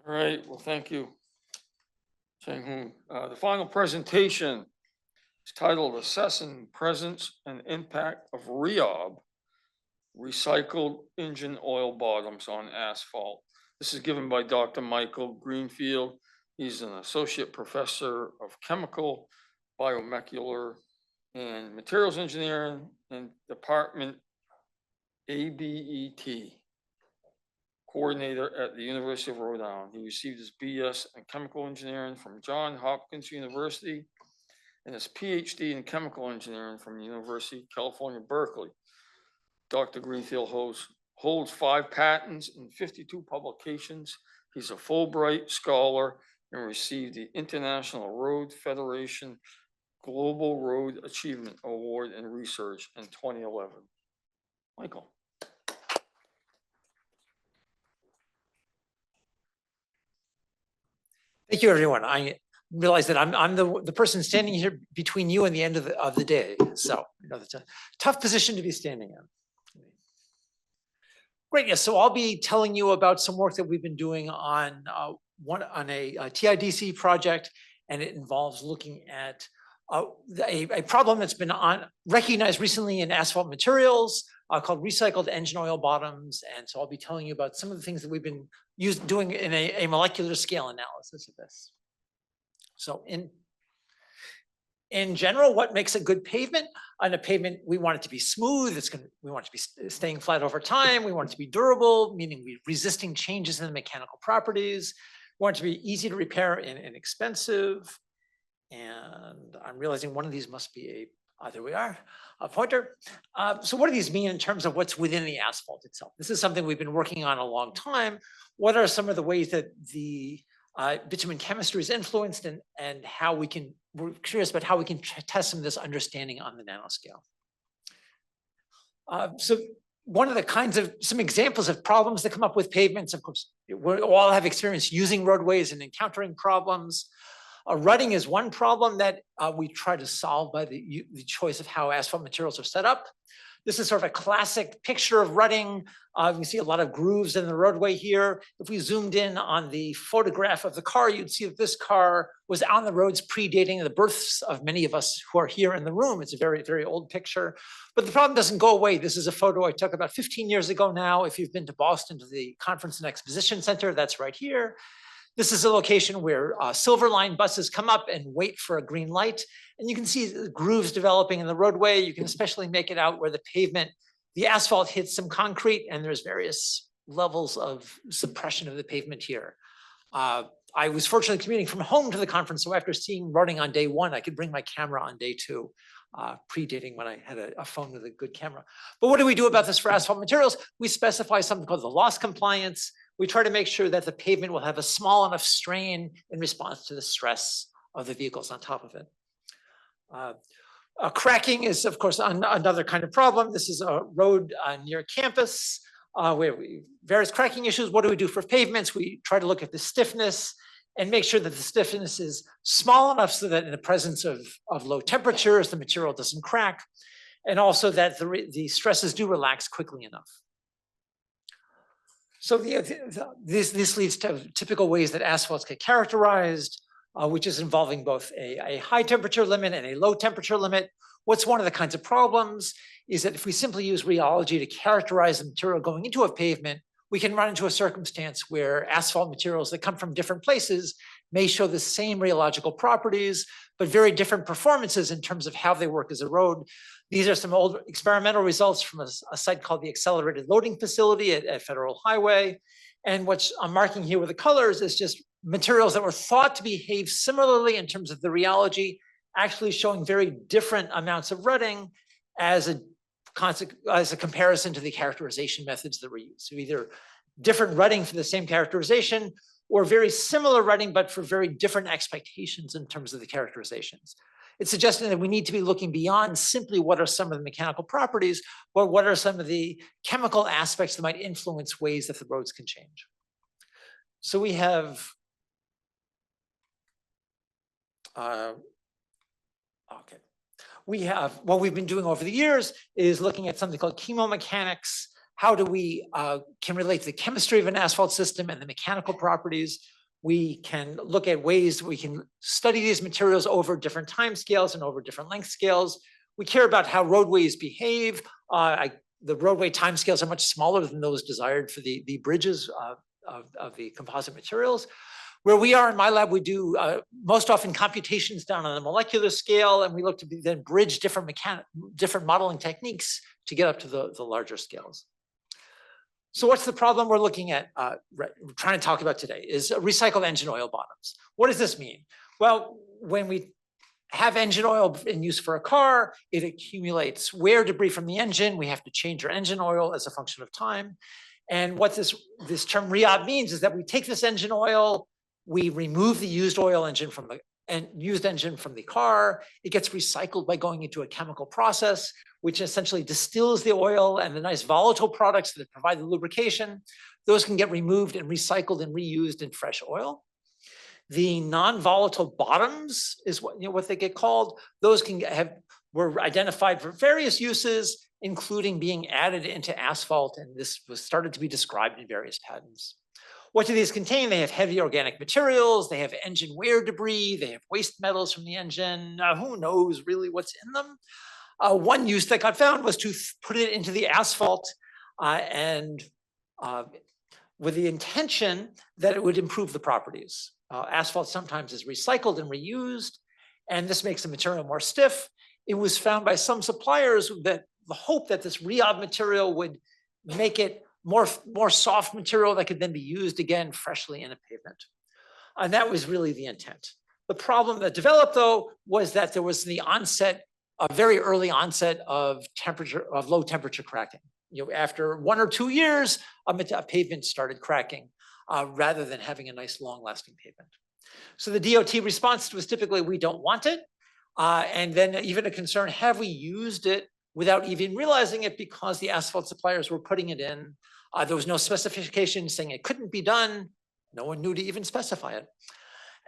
All right, well, thank you, Cheng-Hoon. The final presentation is titled Assessing Presence and Impact of REOB, Recycled Engine Oil Bottoms on Asphalt. This is given by Dr. Michael Greenfield. He's an associate professor of chemical, biomolecular, and materials engineering in Department ABET. Coordinator at the University of Rhode Island. He received his BS in chemical engineering from Johns Hopkins University and his PhD in chemical engineering from the University of California, Berkeley. Dr. Greenfield holds 5 patents and 52 publications. He's a Fulbright scholar and received the International Road Federation Global Road Achievement Award in Research in 2011. Michael. Thank you, everyone. I realize that I'm the person standing here between you and the end of the day. So that's a tough position to be standing in. Great. Yes. So I'll be telling you about some work that we've been doing on a TIDC project, and it involves looking at a problem that's been recognized recently in asphalt materials called recycled engine oil bottoms. And so I'll be telling you about some of the things that we've been doing in a molecular scale analysis of this. So in general, what makes a good pavement? On a pavement, we want it to be smooth. We want it to be staying flat over time. We want it to be durable, meaning we're resisting changes in the mechanical properties. We want it to be easy to repair and inexpensive. And I'm realizing one of these must be there we are, a pointer. So what do these mean in terms of what's within the asphalt itself? This is something we've been working on a long time. What are some of the ways that the bitumen chemistry is influenced, and how we're curious about how we can test some of this understanding on the nanoscale. So one of the some examples of problems that come up with pavements, of course, we all have experience using roadways and encountering problems. Rutting is one problem that we try to solve by the choice of how asphalt materials are set up. This is sort of a classic picture of rutting. You can see a lot of grooves in the roadway here. If we zoomed in on the photograph of the car, you'd see that this car was on the roads predating the births of many of us who are here in the room. It's a very, very old picture, but the problem doesn't go away. This is a photo I took about 15 years ago now. If you've been to Boston to the Conference and Exposition Center, that's right here. This is a location where Silver Line buses come up and wait for a green light. And you can see the grooves developing in the roadway. You can especially make it out where the asphalt hits some concrete, and there's various levels of suppression of the pavement here. I was fortunately commuting from home to the conference, so after seeing rutting on day 1, I could bring my camera on day 2, predating when I had a phone with a good camera. But what do we do about this for asphalt materials? We specify something called the loss compliance. We try to make sure that the pavement will have a small enough strain in response to the stress of the vehicles on top of it. Cracking is, of course, another kind of problem. This is a road near campus where various cracking issues. What do we do for pavements? We try to look at the stiffness and make sure that the stiffness is small enough so that in the presence of low temperatures, the material doesn't crack, and also that the stresses do relax quickly enough. So this leads to typical ways that asphalts get characterized, which is involving both a high temperature limit and a low temperature limit. What's one of the kinds of problems is that if we simply use rheology to characterize the material going into a pavement, we can run into a circumstance where asphalt materials that come from different places may show the same rheological properties, but very different performances in terms of how they work as a road. These are some old experimental results from a site called the Accelerated Loading Facility at Federal Highway. And what I'm marking here with the colors is just materials that were thought to behave similarly in terms of the rheology, actually showing very different amounts of rutting as a comparison to the characterization methods that were used. So either different rutting for the same characterization, or very similar rutting, but for very different expectations in terms of the characterizations. It's suggesting that we need to be looking beyond simply what are some of the mechanical properties, but what are some of the chemical aspects that might influence ways that the roads can change. So we have, what we've been doing over the years is looking at something called chemomechanics, how do we can relate the chemistry of an asphalt system and the mechanical properties. We can look at ways we can study these materials over different time scales and over different length scales. We care about how roadways behave. The roadway time scales are much smaller than those desired for the bridges of the composite materials. Where we are in my lab, we do most often computations down on the molecular scale, and we look to then bridge different modeling techniques to get up to the larger scales. So what's the problem we're looking at, we're trying to talk about today, is recycled engine oil bottoms. What does this mean? Well, when we have engine oil in use for a car, it accumulates wear debris from the engine. We have to change our engine oil as a function of time. And what this term REOB means is that we take this engine oil, we remove the used engine from the car. It gets recycled by going into a chemical process, which essentially distills the oil and the nice volatile products that provide the lubrication. Those can get removed and recycled and reused in fresh oil. The non-volatile bottoms is what they get called. Those were identified for various uses, including being added into asphalt, and this was started to be described in various patents. What do these contain? They have heavy organic materials, they have engine wear debris, they have waste metals from the engine. Who knows really what's in them? One use that got found was to put it into the asphalt and with the intention that it would improve the properties. Asphalt sometimes is recycled and reused, and this makes the material more stiff. It was found by some suppliers that the hope that this REOB material would make it more soft material that could then be used again freshly in a pavement. And that was really the intent. The problem that developed, though, was that there was a very early onset of low temperature cracking. After 1 or 2 years, a pavement started cracking rather than having a nice long-lasting pavement. So the DOT response was typically, we don't want it. And then even a concern, have we used it without even realizing it because the asphalt suppliers were putting it in? There was no specification saying it couldn't be done. No one knew to even specify it.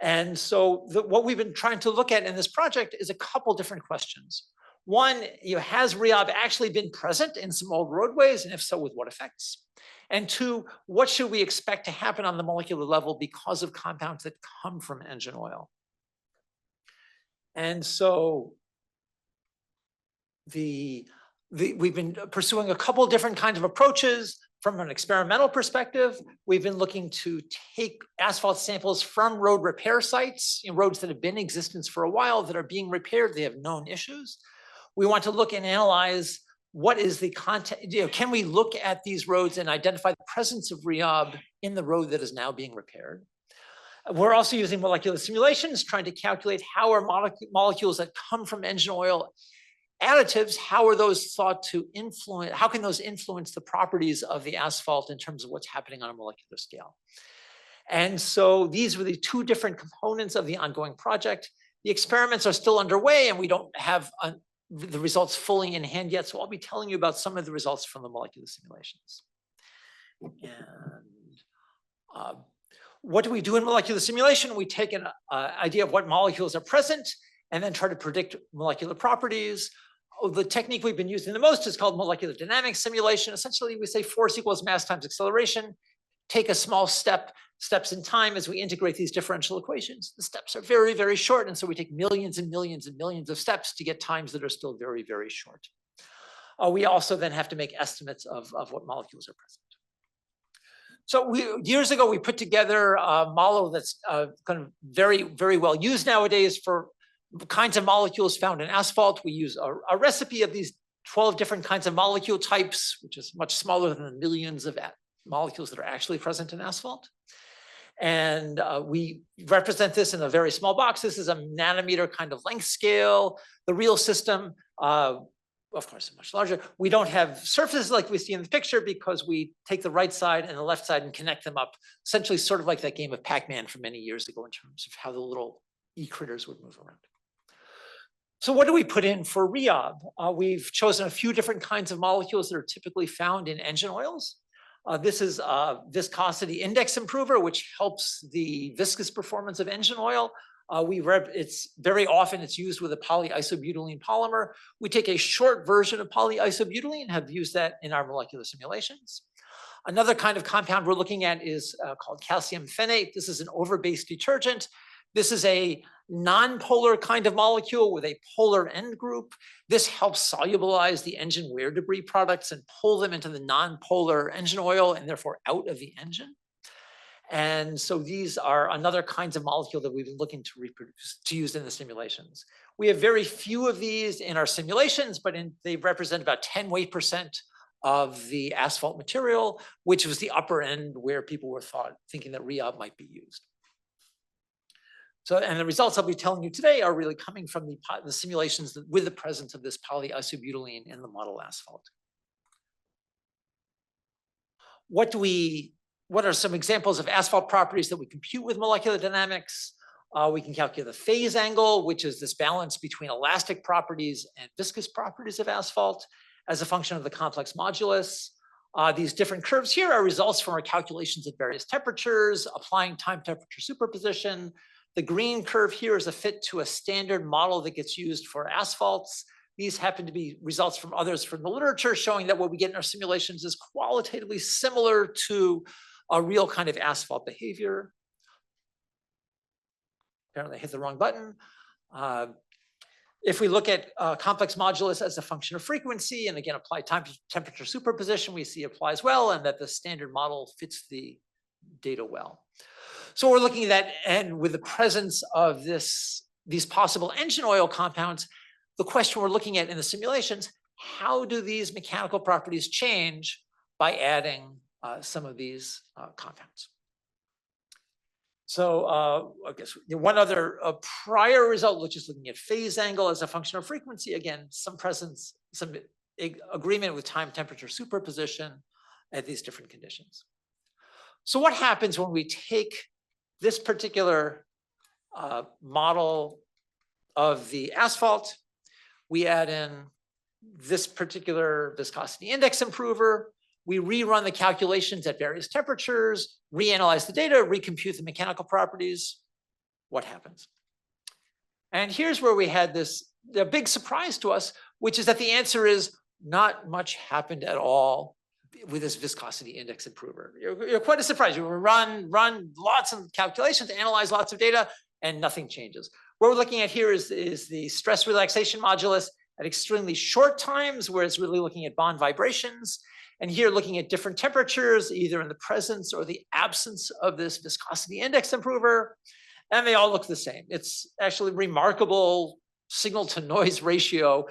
And so what we've been trying to look at in this project is a couple different questions. One, has REOB actually been present in some old roadways, and if so, with what effects? And two, what should we expect to happen on the molecular level because of compounds that come from engine oil? And so we've been pursuing a couple different kinds of approaches. From an experimental perspective, we've been looking to take asphalt samples from road repair sites, roads that have been in existence for a while that are being repaired, they have known issues. We want to look and analyze what is the content, can we look at these roads and identify the presence of REOB in the road that is now being repaired? We're also using molecular simulations, trying to calculate how are molecules that come from engine oil additives, how are those thought to influence, how can those influence the properties of the asphalt in terms of what's happening on a molecular scale? And so these were the two different components of the ongoing project. The experiments are still underway and we don't have the results fully in hand yet, so I'll be telling you about some of the results from the molecular simulations. And what do we do in molecular simulation? We take an idea of what molecules are present and then try to predict molecular properties. The technique we've been using the most is called molecular dynamics simulation. Essentially, we say force equals mass times acceleration. Take a small steps in time as we integrate these differential equations. The steps are very, very short, and so we take millions and millions and millions of steps to get times that are still very, very short. We also then have to make estimates of what molecules are present. So years ago, we put together a model that's kind of very, very well used nowadays for kinds of molecules found in asphalt. We use a recipe of these 12 different kinds of molecule types, which is much smaller than the millions of molecules that are actually present in asphalt. And we represent this in a very small box. This is a nanometer kind of length scale. The real system, of course, is much larger. We don't have surfaces like we see in the picture because we take the right side and the left side and connect them up, essentially sort of like that game of Pac-Man from many years ago in terms of how the little e-critters would move around. So what do we put in for REOB? We've chosen a few different kinds of molecules that are typically found in engine oils. This is a viscosity index improver, which helps the viscous performance of engine oil. It's very often it's used with a polyisobutylene polymer. We take a short version of polyisobutylene and have used that in our molecular simulations. Another kind of compound we're looking at is called calcium phenate. This is an over-base detergent. This is a non-polar kind of molecule with a polar end group. This helps solubilize the engine wear debris products and pull them into the non-polar engine oil and therefore out of the engine. And so these are another kinds of molecule that we've been looking to reproduce, to use in the simulations. We have very few of these in our simulations, but they represent about 10 weight% of the asphalt material, which was the upper end where people were thinking that REOB might be used. So, and the results I'll be telling you today are really coming from the simulations with the presence of this polyisobutylene in the model asphalt. What are some examples of asphalt properties that we compute with molecular dynamics? We can calculate the phase angle, which is this balance between elastic properties and viscous properties of asphalt as a function of the complex modulus. These different curves here are results from our calculations at various temperatures, applying time temperature superposition. The green curve here is a fit to a standard model that gets used for asphalts. These happen to be results from others from the literature showing that what we get in our simulations is qualitatively similar to a real kind of asphalt behavior. Apparently I hit the wrong button. If we look at complex modulus as a function of frequency, and again, apply time temperature superposition, we see applies well, and that the standard model fits the data well. So we're looking at that, and with the presence of these possible engine oil compounds, the question we're looking at in the simulations, how do these mechanical properties change by adding some of these compounds? So I guess one other prior result, which is looking at phase angle as a function of frequency. Again, some agreement with time temperature superposition at these different conditions. So what happens when we take this particular model of the asphalt, we add in this particular viscosity index improver, we rerun the calculations at various temperatures, reanalyze the data, recompute the mechanical properties. What happens? And here's where we had the big surprise to us, which is that the answer is not much happened at all with this viscosity index improver. You're quite a surprise. You run lots of calculations, analyze lots of data, and nothing changes. What we're looking at here is the stress relaxation modulus at extremely short times, where it's really looking at bond vibrations. And here looking at different temperatures, either in the presence or the absence of this viscosity index improver, and they all look the same. It's actually remarkable signal to noise ratio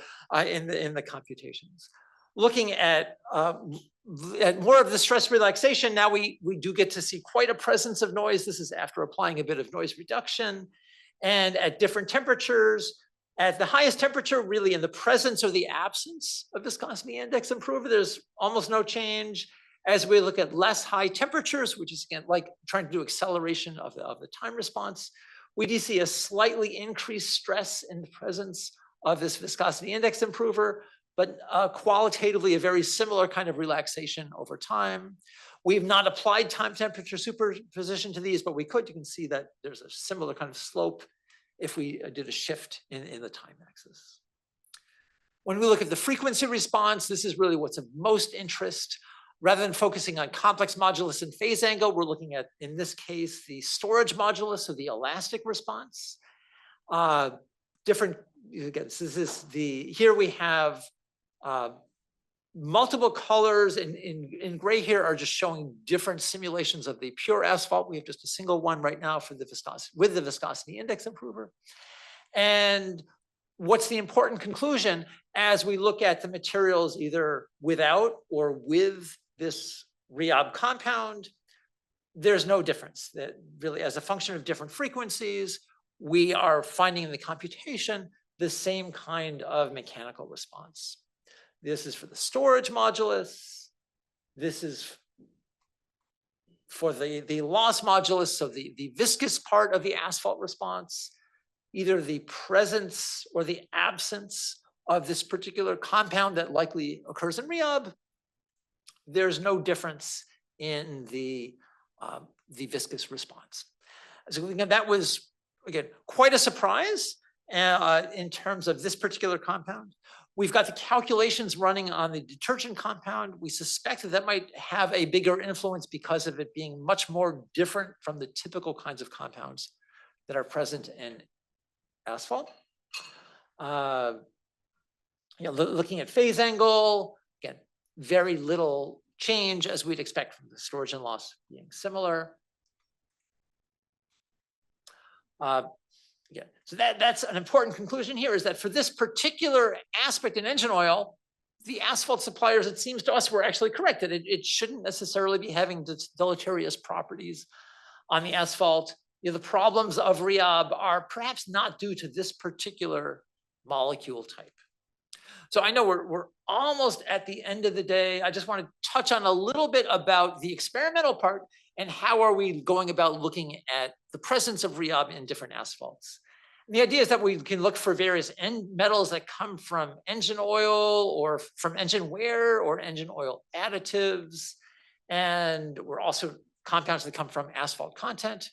in the computations. Looking at more of the stress relaxation, now we do get to see quite a presence of noise. This is after applying a bit of noise reduction. And at different temperatures, at the highest temperature, really in the presence or the absence of viscosity index improver, there's almost no change. As we look at less high temperatures, which is again like trying to do acceleration of the time response, we do see a slightly increased stress in the presence of this viscosity index improver, but qualitatively a very similar kind of relaxation over time. We've not applied time temperature superposition to these, but we could. You can see that there's a similar kind of slope if we did a shift in the time axis. When we look at the frequency response, this is really what's of most interest. Rather than focusing on complex modulus and phase angle, we're looking at, in this case, the storage modulus or the elastic response. Again, here we have multiple colors in gray here are just showing different simulations of the pure asphalt. We have just a single one right now for the viscosity with the viscosity index improver. And what's the important conclusion as we look at the materials either without or with this REOB compound? There's no difference. That really, as a function of different frequencies, we are finding in the computation the same kind of mechanical response. This is for the storage modulus. This is for the loss modulus, so the viscous part of the asphalt response, either the presence or the absence of this particular compound that likely occurs in REOB. There's no difference in the viscous response. So that was again, quite a surprise in terms of this particular compound. We've got the calculations running on the detergent compound. We suspect that might have a bigger influence because of it being much more different from the typical kinds of compounds that are present in asphalt. Looking at phase angle, again, very little change as we'd expect from the storage and loss being similar. So that's an important conclusion here, is that for this particular aspect in engine oil, the asphalt suppliers, it seems to us, were actually correct that it shouldn't necessarily be having deleterious properties on the asphalt. The problems of REOB are perhaps not due to this particular molecule type. So I know we're almost at the end of the day. I just want to touch on a little bit about the experimental part and how are we going about looking at the presence of REOB in different asphalts. And the idea is that we can look for various end metals that come from engine oil or from engine wear or engine oil additives. And we're also compounds that come from asphalt content.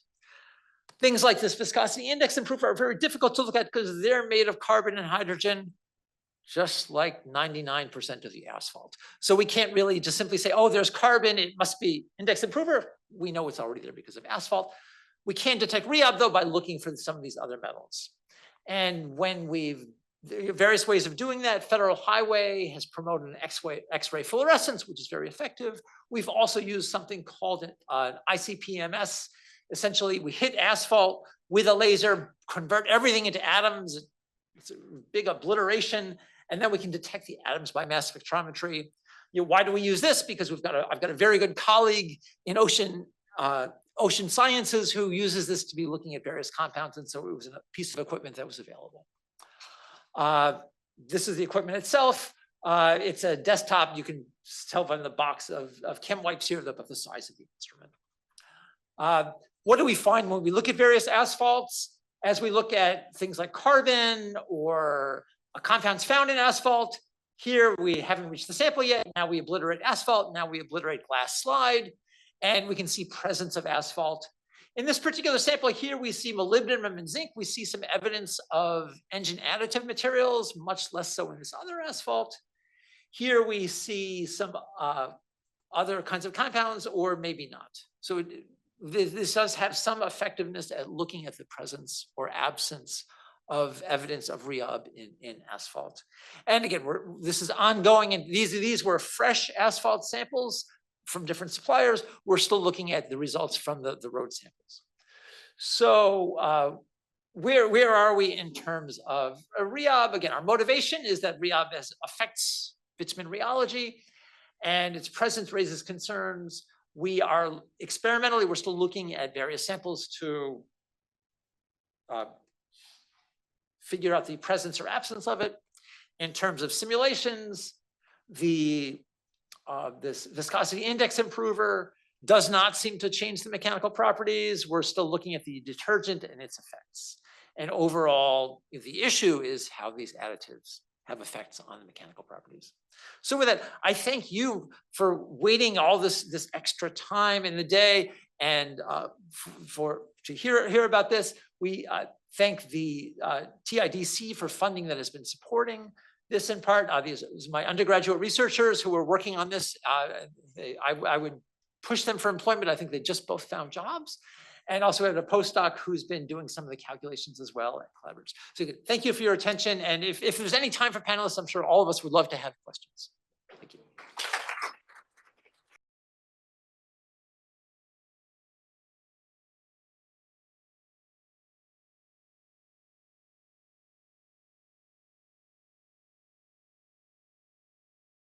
Things like this viscosity index improver are very difficult to look at because they're made of carbon and hydrogen, just like 99% of the asphalt. So we can't really just simply say, oh, there's carbon, it must be index improver. We know it's already there because of asphalt. We can detect REOB though by looking for some of these other metals. And when there are various ways of doing that, Federal Highway has promoted an X-ray fluorescence, which is very effective. We've also used something called an ICP-MS. Essentially, we hit asphalt with a laser, convert everything into atoms. It's a big obliteration. And then we can detect the atoms by mass spectrometry. Why do we use this? Because I've got a very good colleague in ocean sciences who uses this to be looking at various compounds. And so it was a piece of equipment that was available. This is the equipment itself. It's a desktop. You can tell by the box of chem wipes here about the size of the instrument. What do we find when we look at various asphalts? As we look at things like carbon or compounds found in asphalt, here we haven't reached the sample yet. Now we obliterate asphalt. Now we obliterate glass slide, and we can see presence of asphalt. In this particular sample here, we see molybdenum and zinc. We see some evidence of engine additive materials, much less so in this other asphalt. Here we see some other kinds of compounds, or maybe not. So this does have some effectiveness at looking at the presence or absence of evidence of REOB in asphalt. And again, this is ongoing, and these were fresh asphalt samples from different suppliers. We're still looking at the results from the Rhode samples. So where are we in terms of REOB? Again, our motivation is that REOB affects bitumen rheology, and its presence raises concerns. We are experimentally, we're still looking at various samples to figure out the presence or absence of it. In terms of simulations, this viscosity index improver does not seem to change the mechanical properties. We're still looking at the detergent and its effects. And overall, the issue is how these additives have effects on the mechanical properties. So with that, I thank you for waiting all this extra time in the day and to hear about this. We thank the TIDC for funding that has been supporting this in part. These are my undergraduate researchers who were working on this. I would push them for employment. I think they just both found jobs. And also we have a postdoc who's been doing some of the calculations as well at collaborators. So thank you for your attention. And if there's any time for panelists, I'm sure all of us would love to have questions.